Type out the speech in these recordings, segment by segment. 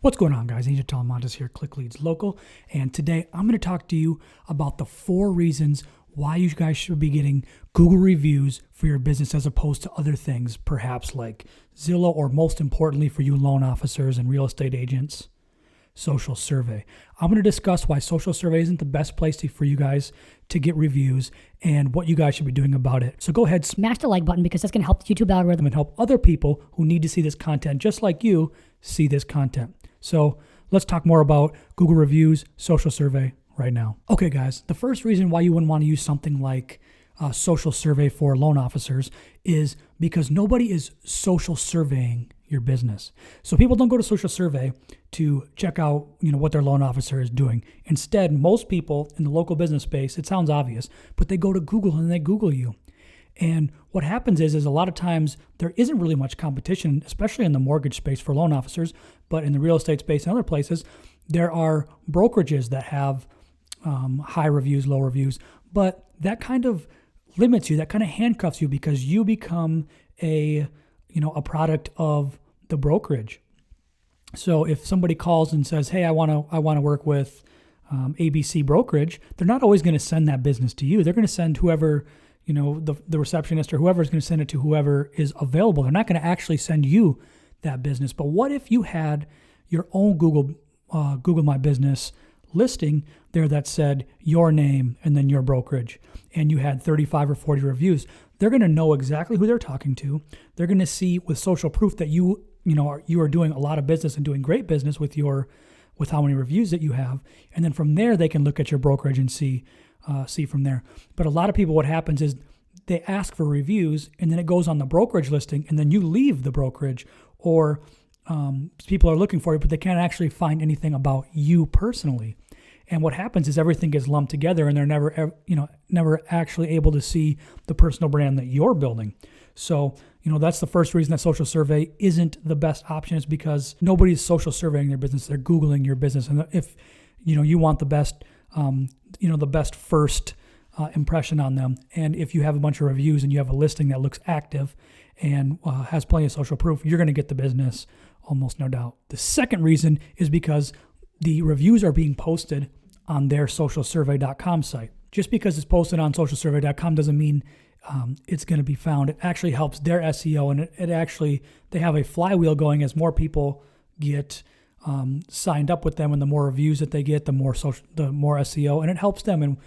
What's going on, guys? Angel Talamantes here, Click Leads Local, and today I'm going to talk to you about the 4 reasons why you guys should be getting Google reviews for your business as opposed to other things, perhaps like Zillow, or most importantly for you loan officers and real estate agents, SocialSurvey. I'm going to discuss why SocialSurvey isn't the best place for you guys to get reviews and what you guys should be doing about it. So go ahead, smash the like button because that's going to help the YouTube algorithm and help other people who need to see this content just like you see this content. So let's talk more about Google reviews, SocialSurvey right now. Okay, guys, the first reason why you wouldn't want to use something like SocialSurvey for loan officers is because nobody is social surveying your business. So people don't go to SocialSurvey to check out, what their loan officer is doing. Instead, most people in the local business space, it sounds obvious, but they go to Google and they Google you. And what happens is a lot of times there isn't really much competition, especially in the mortgage space for loan officers, but in the real estate space and other places, there are brokerages that have high reviews, low reviews, but that kind of limits you, that kind of handcuffs you because you become a product of the brokerage. So if somebody calls and says, "Hey, I want to work with ABC brokerage," they're not always going to send that business to you. They're going to send whoever, the receptionist or whoever is going to send it to whoever is available. They're not going to actually send you that business. But what if you had your own Google My Business listing there that said your name and then your brokerage, and you had 35 or 40 reviews? They're going to know exactly who they're talking to. They're going to see with social proof that you are doing a lot of business and doing great business with how many reviews that you have. And then from there, they can look at your brokerage and see from there. But a lot of people, what happens is they ask for reviews and then it goes on the brokerage listing and then you leave the brokerage, or people are looking for you, but they can't actually find anything about you personally. And what happens is everything gets lumped together and they're never actually able to see the personal brand that you're building. So, that's the first reason that SocialSurvey isn't the best option, is because nobody's social surveying their business. They're Googling your business. And if, you want the best, the best first impression on them. And if you have a bunch of reviews and you have a listing that looks active and has plenty of social proof, you're going to get the business, almost no doubt. The second reason is because the reviews are being posted on their SocialSurvey.com site. Just because it's posted on SocialSurvey.com doesn't mean it's going to be found. It actually helps their SEO, and they have a flywheel going as more people get signed up with them, and the more reviews that they get, the more SEO, and it helps them. And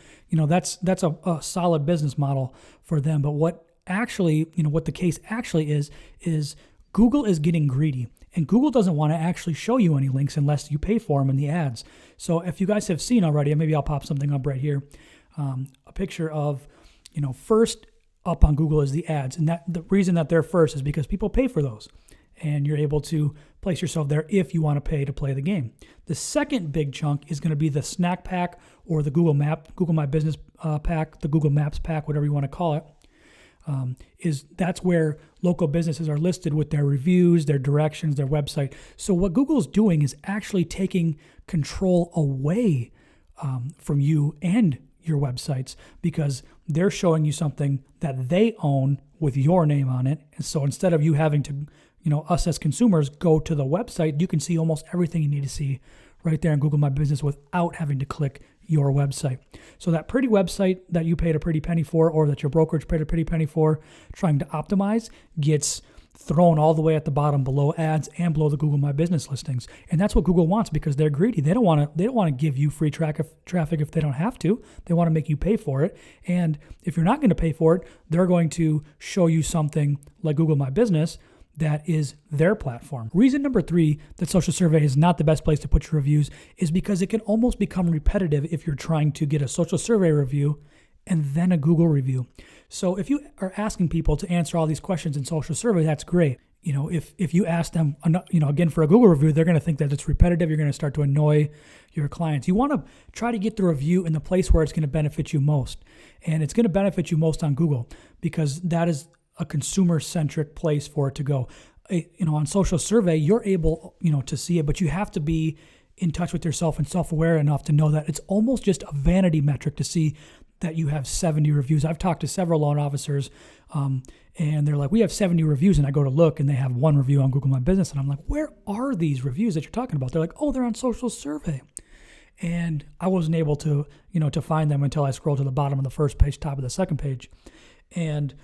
that's a solid business model for them. But what the case actually is Google is getting greedy, and Google doesn't want to actually show you any links unless you pay for them in the ads. So if you guys have seen already, and maybe I'll pop something up right here, a picture of first up on Google is the ads, and that the reason that they're first is because people pay for those, and you're able to place yourself there if you want to pay to play the game. The second big chunk is going to be the snack pack, or the Google My Business pack, the Google Maps pack, whatever you want to call it. That's where local businesses are listed with their reviews, their directions, their website. So what Google's doing is actually taking control away from you and your websites, because they're showing you something that they own with your name on it. And so instead of you having to, us as consumers, go to the website, you can see almost everything you need to see right there in Google My Business without having to click your website. So that pretty website that you paid a pretty penny for, or that your brokerage paid a pretty penny for, trying to optimize, gets thrown all the way at the bottom below ads and below the Google My Business listings. And that's what Google wants, because they're greedy. They don't want to give you free traffic if they don't have to. They want to make you pay for it. And if you're not going to pay for it, they're going to show you something like Google My Business that is their platform. Reason number 3 that SocialSurvey is not the best place to put your reviews is because it can almost become repetitive if you're trying to get a SocialSurvey review and then a Google review. So if you are asking people to answer all these questions in SocialSurvey, that's great. If you ask them, again for a Google review, they're going to think that it's repetitive. You're going to start to annoy your clients. You want to try to get the review in the place where it's going to benefit you most. And it's going to benefit you most on Google, because that is a consumer-centric place for it to go. On SocialSurvey, you're able, to see it, but you have to be in touch with yourself and self-aware enough to know that it's almost just a vanity metric to see that you have 70 reviews. I've talked to several loan officers And they're like, we have 70 reviews, and I go to look and they have one review on Google My Business. And I'm like, where are these reviews that you're talking about? They're like, oh, they're on SocialSurvey. And I wasn't able to, to find them until I scrolled to the bottom of the first page, top of the second page. And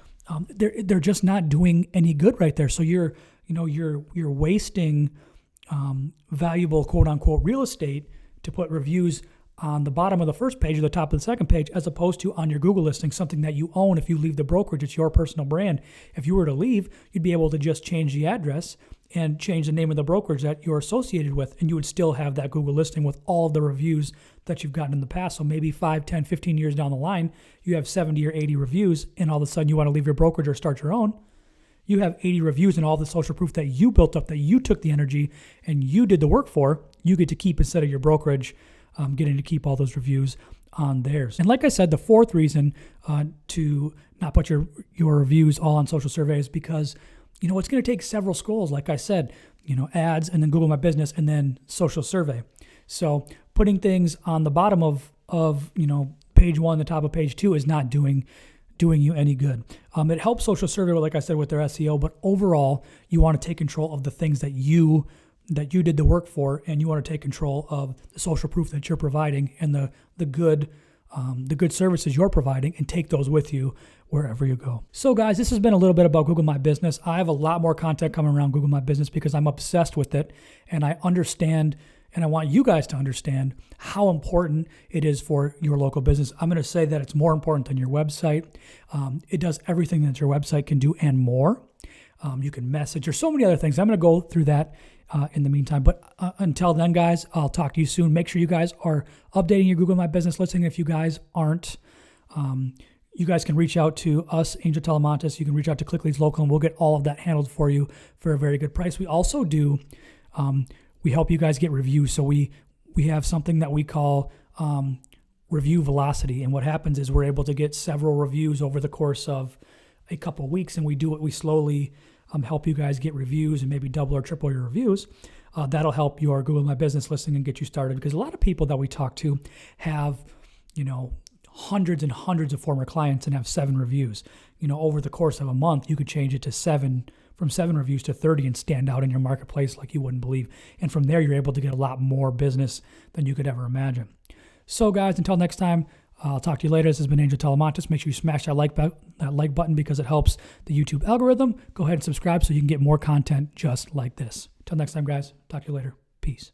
they're just not doing any good right there. So you're wasting valuable quote unquote real estate to put reviews on the bottom of the first page or the top of the second page, as opposed to on your Google listing, something that you own. If you leave the brokerage, it's your personal brand. If you were to leave, you'd be able to just change the address and change the name of the brokerage that you're associated with, and you would still have that Google listing with all of the reviews that you've gotten in the past. So maybe 5, 10, 15 years down the line, you have 70 or 80 reviews, and all of a sudden you want to leave your brokerage or start your own. You have 80 reviews and all the social proof that you built up, that you took the energy and you did the work for, you get to keep instead of your brokerage getting to keep all those reviews on theirs. And like I said, the fourth reason to not put your reviews all on SocialSurvey is because, it's going to take several scrolls. Like I said, ads and then Google My Business and then SocialSurvey. So putting things on the bottom of page 1, the top of page 2 is not doing you any good. It helps SocialSurvey, like I said, with their SEO, but overall, you want to take control of the things that you did the work for, and you want to take control of the social proof that you're providing and the good services you're providing, and take those with you wherever you go. So guys, this has been a little bit about Google My Business. I have a lot more content coming around Google My Business because I'm obsessed with it, and I understand, and I want you guys to understand how important it is for your local business. I'm going to say that it's more important than your website. It does everything that your website can do and more. You can message. There's so many other things. I'm going to go through that in the meantime. But until then, guys, I'll talk to you soon. Make sure you guys are updating your Google My Business listing. If you guys aren't, you guys can reach out to us, Angel Telemontis. You can reach out to ClickLeads Local, and we'll get all of that handled for you for a very good price. We also do, we help you guys get reviews. So we have something that we call review velocity. And what happens is we're able to get several reviews over the course of a couple of weeks, and we slowly help you guys get reviews and maybe double or triple your reviews. That'll help your Google My Business listing and get you started, because a lot of people that we talk to have, hundreds and hundreds of former clients and have 7 reviews. Over the course of a month, you could change it to 7, from 7 reviews to 30, and stand out in your marketplace like you wouldn't believe. And from there, you're able to get a lot more business than you could ever imagine. So guys, until next time, I'll talk to you later. This has been Angel Telemontis. Make sure you smash that like button because it helps the YouTube algorithm. Go ahead and subscribe so you can get more content just like this. Until next time, guys. Talk to you later. Peace.